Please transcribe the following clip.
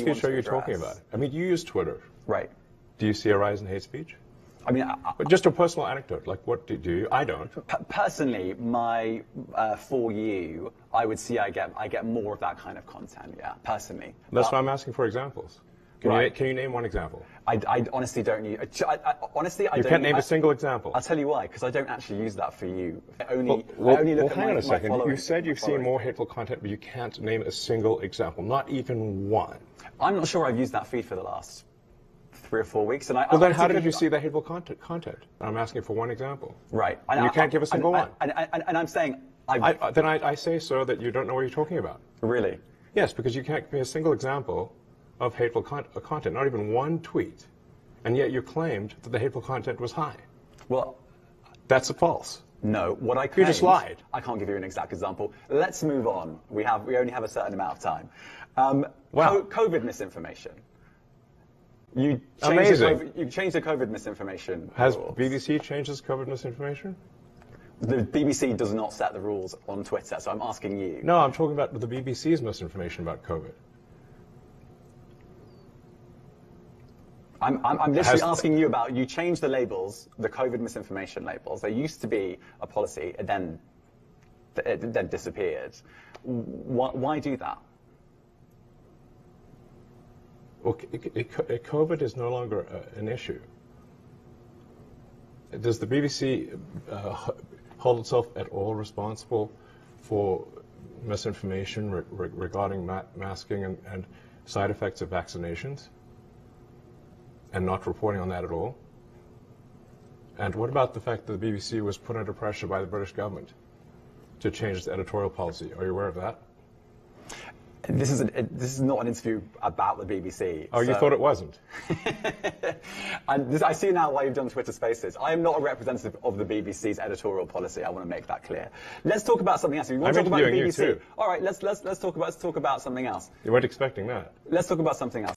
speech are you talking about? I mean, you use Twitter. Right. Do you see a rise in hate speech? I mean, But just a personal anecdote. Like, what do you? I don't. Personally, for you, I would see I get more of that kind of content. Yeah, personally. That's why I'm asking for examples. Can you name one example? I honestly don't use. Honestly, I don't. You can't name a single example. I'll tell you why. Because I don't actually use that for you. I only look at hang on a second. my You said you've seen more hateful content, but you can't name a single example. Not even one. I'm not sure I've used that feed for the last 3 or 4 weeks. And then how did you see the hateful content? I'm asking for one example. Right. And you can't give a single one. And I'm saying... Then I say, sir, that you don't know what you're talking about. Really? Yes, because you can't give me a single example of hateful content, not even one tweet. And yet you claimed that the hateful content was high. Well... That's false. No, what I claimed... You just lied. I can't give you an exact example. Let's move on. We only have a certain amount of time. COVID misinformation. You changed the COVID misinformation Has rules. BBC changed its COVID misinformation? The BBC does not set the rules on Twitter, so I'm asking you. No, I'm talking about the BBC's misinformation about COVID. I'm literally asking you about, you changed the labels, the COVID misinformation labels. There used to be a policy, it then disappeared. Why do that? Well, COVID is no longer an issue. Does the BBC hold itself at all responsible for misinformation regarding masking and side effects of vaccinations, and not reporting on that at all? And what about the fact that the BBC was put under pressure by the British government to change its editorial policy? Are you aware of that? This is not an interview about the BBC. Oh, you thought it wasn't? I see now why you've done Twitter Spaces. I am not a representative of the BBC's editorial policy. I want to make that clear. Let's talk about something else. If you want to talk about the BBC, you too. All right, let's talk about something else. You weren't expecting that. Let's talk about something else.